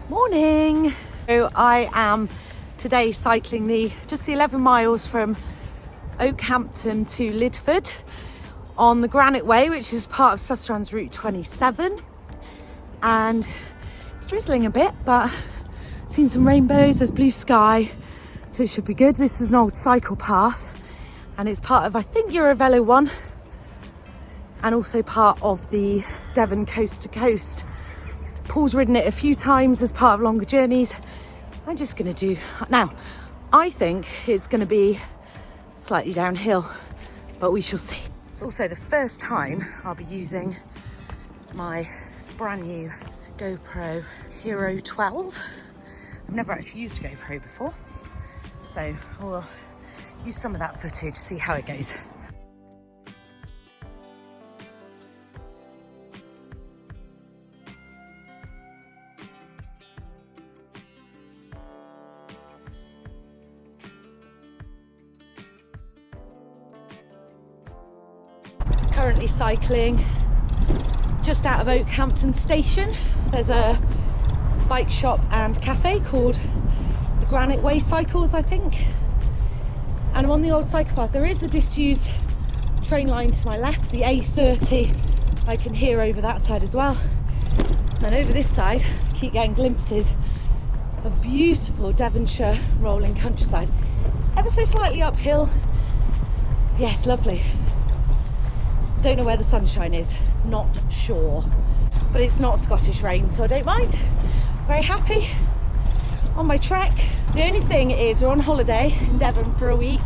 Morning! So I am today cycling just the 11 miles from Okehampton to Lydford on the Granite Way, which is part of Sustrans Route 27. And it's drizzling a bit, but I've seen some rainbows, there's blue sky, so it should be good. This is an old cycle path and it's part of, I think, EuroVelo 1 and also part of the Devon coast to coast. Paul's ridden it a few times as part of longer journeys. I'm just going to do now. I think it's going to be slightly downhill, but we shall see. It's also the first time I'll be using my brand new GoPro Hero 12. I've never actually used a GoPro before, so we'll use some of that footage, see how it goes. Currently cycling just out of Oakhampton station. There's a bike shop and cafe called the Granite Way cycles, I think, and I'm on the old cycle path. There is a disused train line to my left, the A30. I can hear over that side as well, and over this side I keep getting glimpses of beautiful Devonshire rolling countryside, ever so slightly uphill. Yes, lovely. Don't know where the sunshine is, not sure, but it's not Scottish rain, so I don't mind. Very happy on my trek. The only thing is we're on holiday in Devon for a week.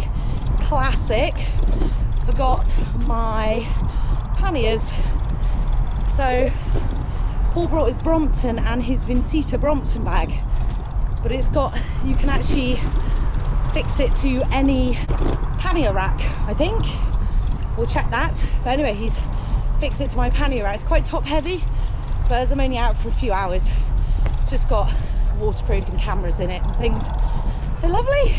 Classic. Forgot my panniers. So Paul brought his Brompton and his Vincita Brompton bag, but it's got, you can actually fix it to any pannier rack, I think. We'll check that, but anyway, he's fixed it to my pannier rack. It's quite top heavy, but as I'm only out for a few hours, it's just got waterproofing cameras in it and things, so lovely.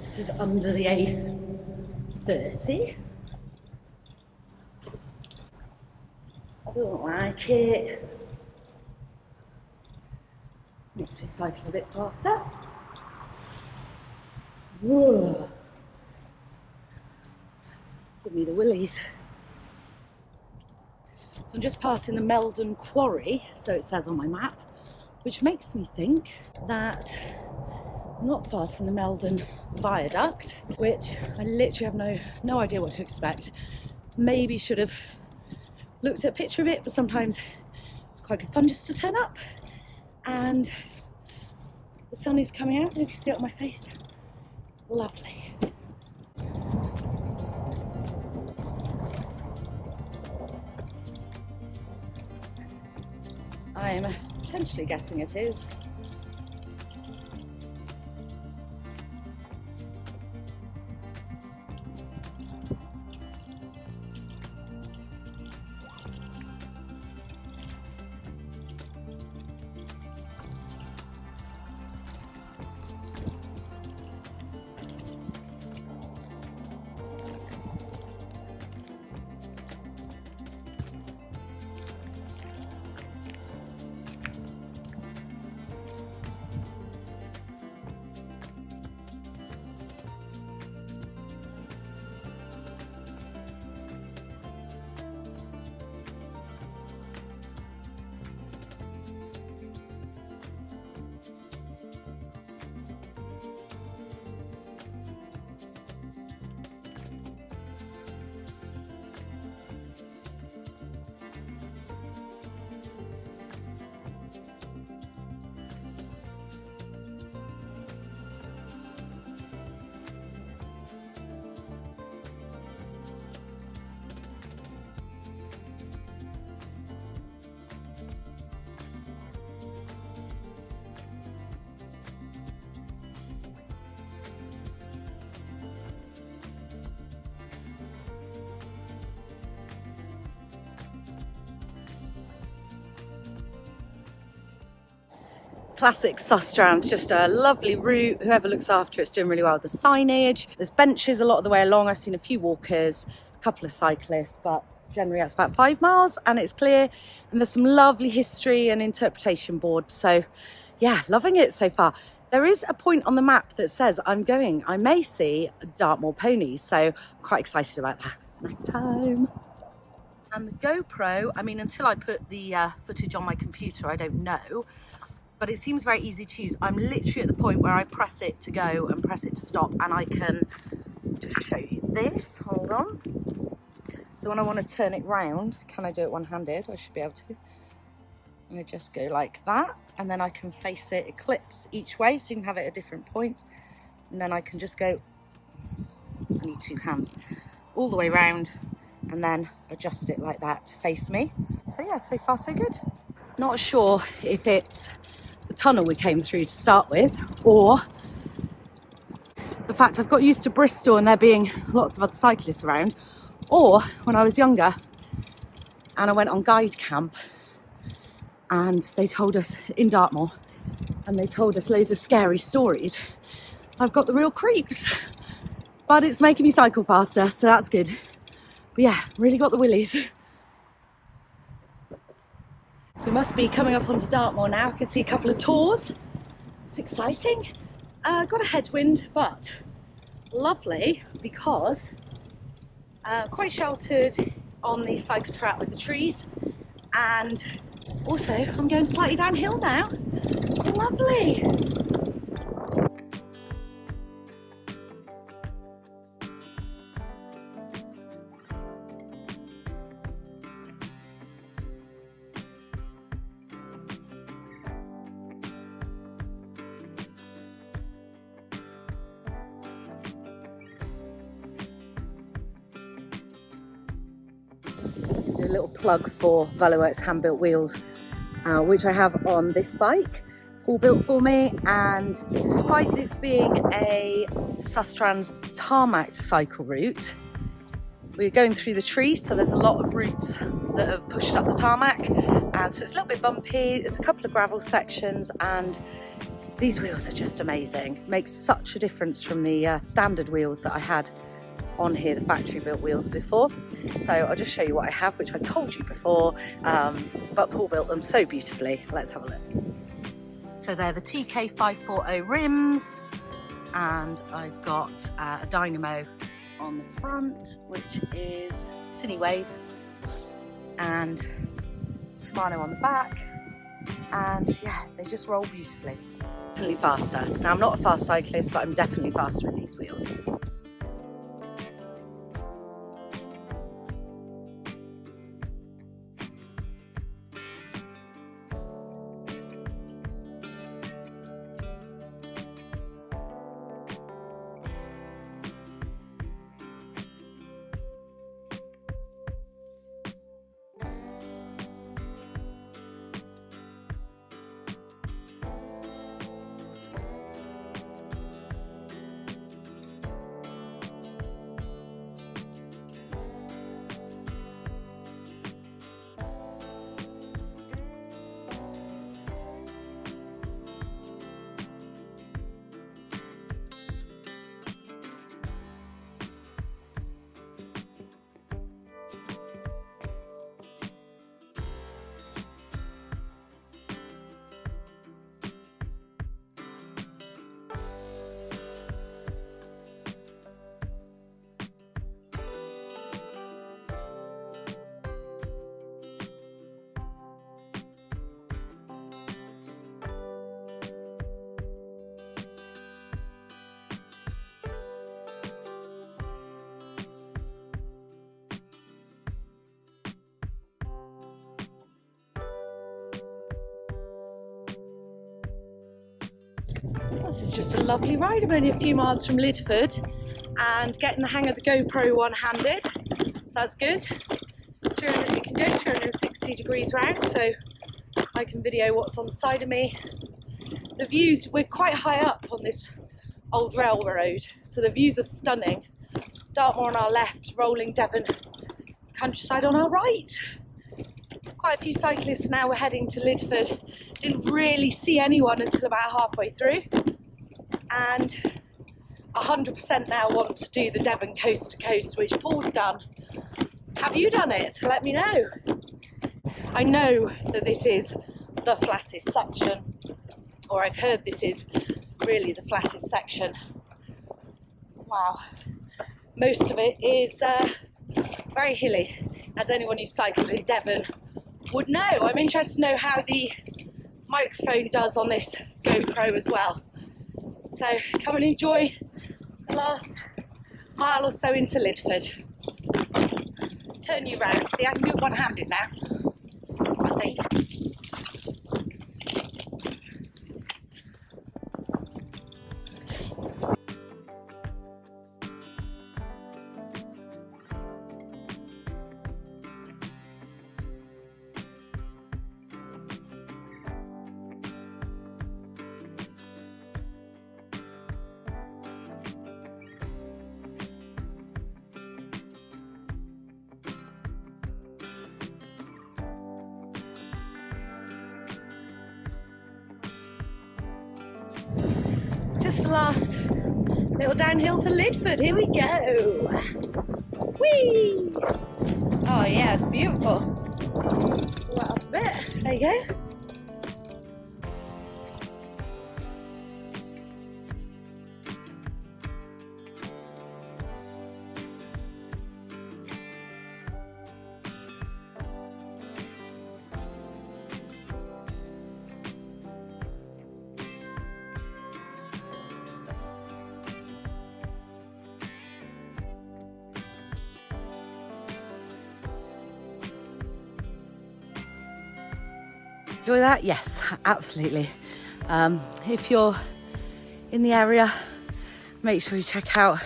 This is under the A30. I don't like it. Makes me cycle a bit faster. Whoa. Give me the willies. So I'm just passing the Meldon Quarry, so it says on my map, which makes me think that I'm not far from the Meldon viaduct, which I literally have no idea what to expect. Maybe should have looked at a picture of it, but sometimes it's quite good fun just to turn up. And the sun is coming out, if you see it on my face. Lovely. I'm potentially guessing it is. Classic Sustrans, just a lovely route. Whoever looks after it's doing really well with the signage. There's benches a lot of the way along. I've seen a few walkers, a couple of cyclists, but generally that's about 5 miles and it's clear. And there's some lovely history and interpretation boards. So yeah, loving it so far. There is a point on the map that says I may see Dartmoor ponies. So I'm quite excited about that. Snack time. And the GoPro, I mean, until I put the footage on my computer, I don't know. But it seems very easy to use. I'm literally at the point where I press it to go and press it to stop, and I can just show you this. Hold on. So when I want to turn it round, can I do it one-handed? I should be able to. I just go like that, and then I can face it. It clips each way, so you can have it at different points. And then I can just go, I need 2 hands, all the way round, and then adjust it like that to face me. So yeah, so far so good. Not sure if it's the tunnel we came through to start with, or the fact I've got used to Bristol and there being lots of other cyclists around, or when I was younger and I went on guide camp and they told us in Dartmoor and they told us loads of scary stories. I've got the real creeps, but it's making me cycle faster, so that's good. But yeah, really got the willies. So we must be coming up onto Dartmoor now. I can see a couple of tours. It's exciting. Got a headwind, but lovely because quite sheltered on the cycle track with the trees. And also I'm going slightly downhill now. Lovely. Do a little plug for VeloWorks hand-built wheels, which I have on this bike, all built for me. And despite this being a Sustrans tarmac cycle route, we're going through the trees, so there's a lot of roots that have pushed up the tarmac, and so it's a little bit bumpy. There's a couple of gravel sections, and these wheels are just amazing. Makes such a difference from the standard wheels that I had on here, the factory built wheels before. So I'll just show you what I have, which I told you before, but Paul built them so beautifully. Let's have a look. So they're the TK540 rims, and I've got a dynamo on the front, which is Cinewave, and Shimano on the back, and yeah, they just roll beautifully. Definitely faster. Now I'm not a fast cyclist, but I'm definitely faster with these wheels. This is just a lovely ride. I'm only a few miles from Lydford and getting the hang of the GoPro one-handed, so that's good. It can go 360 degrees round, so I can video what's on the side of me. The views, we're quite high up on this old railroad, so the views are stunning. Dartmoor on our left, rolling Devon countryside on our right. Quite a few cyclists now. We're heading to Lydford Didn't really see anyone until about halfway through, and 100% now want to do the Devon coast to coast, which Paul's done. Have you done it? Let me know. I know that this is the flattest section, or I've heard this is really the flattest section. Wow. Most of it is very hilly, as anyone who's cycled in Devon would know. I'm interested to know how the microphone does on this GoPro as well. So come and enjoy the last mile or so into Lydford. Let's turn you round. See, I can do it one-handed now, I think. Just the last little downhill to Lydford. Here we go. Whee! Oh yeah, it's beautiful. Pull that up a bit. There you go. Enjoy that? Yes, absolutely. If you're in the area, make sure you check out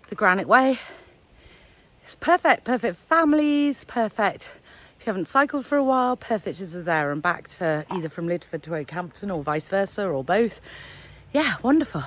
the Granite Way. It's perfect for families, perfect if you haven't cycled for a while, perfect as there and back to either from Lydford to Oakhampton or vice versa or both. Yeah, wonderful.